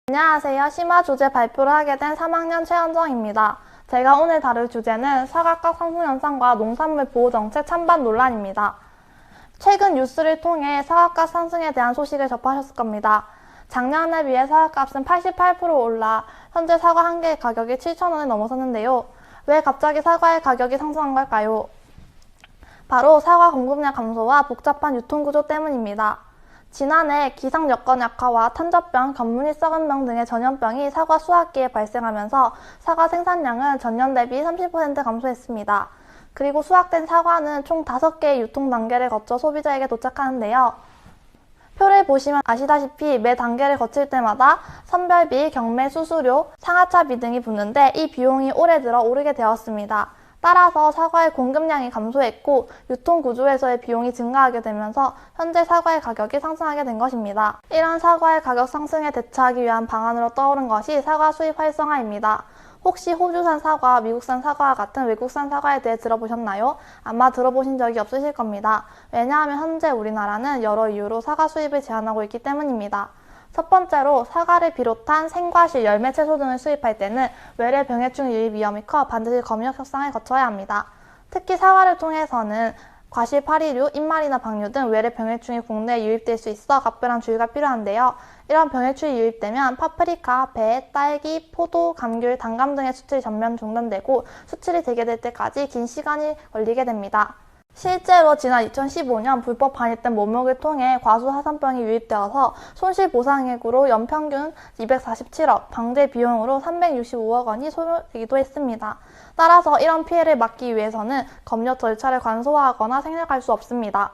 안녕하세요. 심화 주제 발표를 하게 된 3학년 최현정입니다. 제가 오늘 다룰 주제는 사과값 상승 현상과 농산물 보호 정책 찬반 논란입니다. 최근 뉴스를 통해 사과값 상승에 대한 소식을 접하셨을 겁니다. 작년에 비해 사과값은 88% 올라 현재 사과 한 개의 가격이 7,000원을 넘어섰는데요. 왜 갑자기 사과의 가격이 상승한 걸까요? 바로 사과 공급량 감소와 복잡한 유통구조 때문입니다. 지난해 기상 여건 약화와 탄저병, 곁무늬 썩은 병 등의 전염병이 사과 수확기에 발생하면서 사과 생산량은 전년 대비 30% 감소했습니다. 그리고 수확된 사과는 총 5개의 유통 단계를 거쳐 소비자에게 도착하는데요. 표를 보시면 아시다시피 매 단계를 거칠 때마다 선별비, 경매, 수수료, 상하차비 등이 붙는데 이 비용이 올해 들어 오르게 되었습니다. 따라서 사과의 공급량이 감소했고 유통구조에서의 비용이 증가하게 되면서 현재 사과의 가격이 상승하게 된 것입니다. 이런 사과의 가격 상승에 대처하기 위한 방안으로 떠오른 것이 사과 수입 활성화입니다. 혹시 호주산 사과, 미국산 사과와 같은 외국산 사과에 대해 들어보셨나요? 아마 들어보신 적이 없으실 겁니다. 왜냐하면 현재 우리나라는 여러 이유로 사과 수입을 제한하고 있기 때문입니다. 첫 번째로 사과를 비롯한 생과실, 열매, 채소 등을 수입할 때는 외래 병해충 유입 위험이 커 반드시 검역 협상을 거쳐야 합니다. 특히 사과를 통해서는 과실 파리류, 잎말이나 박류 등 외래 병해충이 국내에 유입될 수 있어 각별한 주의가 필요한데요. 이런 병해충이 유입되면 파프리카, 배, 딸기, 포도, 감귤, 단감 등의 수출이 전면 중단되고 수출이 재개될 때까지 긴 시간이 걸리게 됩니다. 실제로 지난 2015년 불법 반입된 모목을 통해 과수화산병이 유입되어서 손실보상액으로 연평균 247억, 방제 비용으로 365억 원이 소요되기도 했습니다. 따라서 이런 피해를 막기 위해서는 검역 절차를 간소화하거나 생략할 수 없습니다.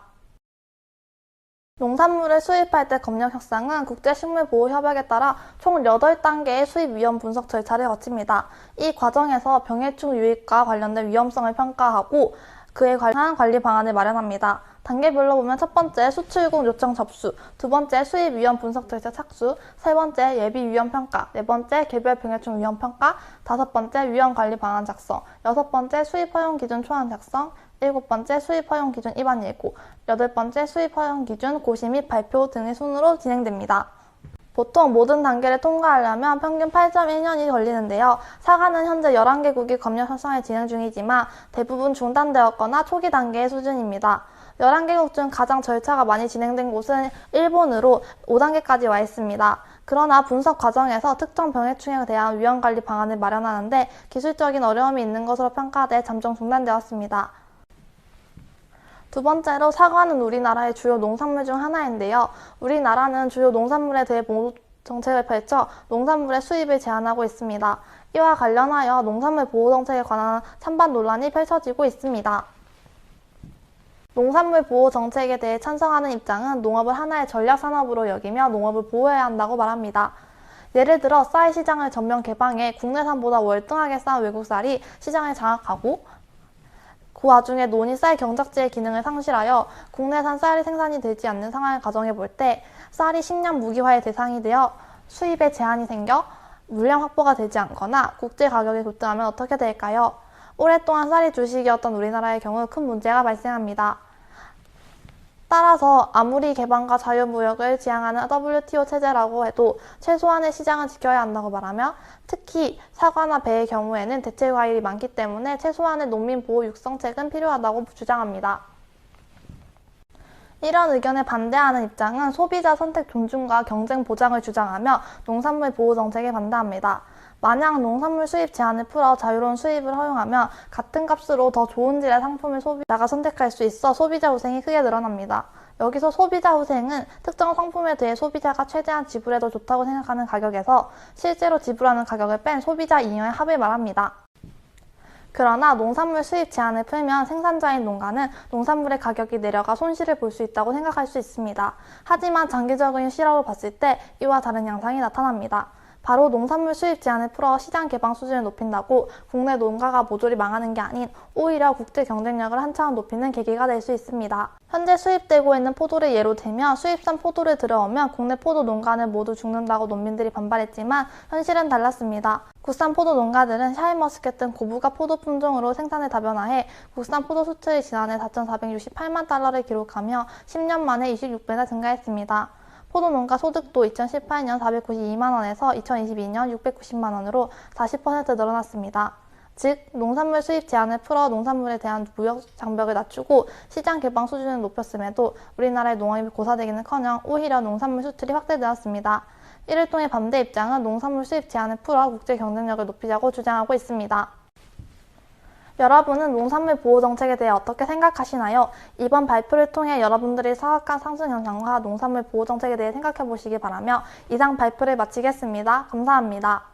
농산물을 수입할 때 검역 협상은 국제식물보호협약에 따라 총 8단계의 수입 위험 분석 절차를 거칩니다. 이 과정에서 병해충 유입과 관련된 위험성을 평가하고 그에 관한 관리 방안을 마련합니다. 단계별로 보면 첫 번째 수출국 요청 접수, 두 번째 수입 위험 분석 절차 착수, 세 번째 예비 위험 평가, 네 번째 개별 병해충 위험 평가, 다섯 번째 위험 관리 방안 작성, 여섯 번째 수입 허용 기준 초안 작성, 일곱 번째 수입 허용 기준 위반 예고, 여덟 번째 수입 허용 기준 고시 및 발표 등의 순으로 진행됩니다. 보통 모든 단계를 통과하려면 평균 8.1년이 걸리는데요. 사과는 현재 11개국이 검역 협상을 진행 중이지만 대부분 중단되었거나 초기 단계의 수준입니다. 11개국 중 가장 절차가 많이 진행된 곳은 일본으로 5단계까지 와 있습니다. 그러나 분석 과정에서 특정 병해충에 대한 위험관리 방안을 마련하는데 기술적인 어려움이 있는 것으로 평가돼 잠정 중단되었습니다. 두 번째로 사과는 우리나라의 주요 농산물 중 하나인데요. 우리나라는 주요 농산물에 대해 보호 정책을 펼쳐 농산물의 수입을 제한하고 있습니다. 이와 관련하여 농산물 보호 정책에 관한 찬반 논란이 펼쳐지고 있습니다. 농산물 보호 정책에 대해 찬성하는 입장은 농업을 하나의 전략 산업으로 여기며 농업을 보호해야 한다고 말합니다. 예를 들어 쌀 시장을 전면 개방해 국내산보다 월등하게 싼 외국 쌀이 시장을 장악하고 그 와중에 논이 쌀 경작지의 기능을 상실하여 국내산 쌀이 생산이 되지 않는 상황을 가정해 볼 때 쌀이 식량 무기화의 대상이 되어 수입에 제한이 생겨 물량 확보가 되지 않거나 국제 가격이 급등하면 어떻게 될까요? 오랫동안 쌀이 주식이었던 우리나라의 경우 큰 문제가 발생합니다. 따라서 아무리 개방과 자유무역을 지향하는 WTO 체제라고 해도 최소한의 시장은 지켜야 한다고 말하며 특히 사과나 배의 경우에는 대체 과일이 많기 때문에 최소한의 농민 보호 육성책은 필요하다고 주장합니다. 이런 의견에 반대하는 입장은 소비자 선택 존중과 경쟁 보장을 주장하며 농산물 보호 정책에 반대합니다. 만약 농산물 수입 제한을 풀어 자유로운 수입을 허용하면 같은 값으로 더 좋은 질의 상품을 소비자가 선택할 수 있어 소비자 후생이 크게 늘어납니다. 여기서 소비자 후생은 특정 상품에 대해 소비자가 최대한 지불해도 좋다고 생각하는 가격에서 실제로 지불하는 가격을 뺀 소비자 잉여의 합을 말합니다. 그러나 농산물 수입 제한을 풀면 생산자인 농가는 농산물의 가격이 내려가 손실을 볼 수 있다고 생각할 수 있습니다. 하지만 장기적인 실험을 봤을 때 이와 다른 양상이 나타납니다. 바로 농산물 수입 제한을 풀어 시장 개방 수준을 높인다고 국내 농가가 모조리 망하는 게 아닌 오히려 국제 경쟁력을 한 차원 높이는 계기가 될 수 있습니다. 현재 수입되고 있는 포도를 예로 들면 수입산 포도를 들여오면 국내 포도 농가는 모두 죽는다고 농민들이 반발했지만 현실은 달랐습니다. 국산 포도 농가들은 샤인머스켓 등 고부가 포도 품종으로 생산을 다변화해 국산 포도 수출이 지난해 4,468만 달러를 기록하며 10년 만에 26배나 증가했습니다. 포도농가 소득도 2018년 492만 원에서 2022년 690만 원으로 40% 늘어났습니다. 즉, 농산물 수입 제한을 풀어 농산물에 대한 무역 장벽을 낮추고 시장 개방 수준을 높였음에도 우리나라의 농업이 고사되기는커녕 오히려 농산물 수출이 확대되었습니다. 이를 통해 반대 입장은 농산물 수입 제한을 풀어 국제 경쟁력을 높이자고 주장하고 있습니다. 여러분은 농산물 보호 정책에 대해 어떻게 생각하시나요? 이번 발표를 통해 여러분들이 사각강 상승 현상과 농산물 보호 정책에 대해 생각해 보시기 바라며 이상 발표를 마치겠습니다. 감사합니다.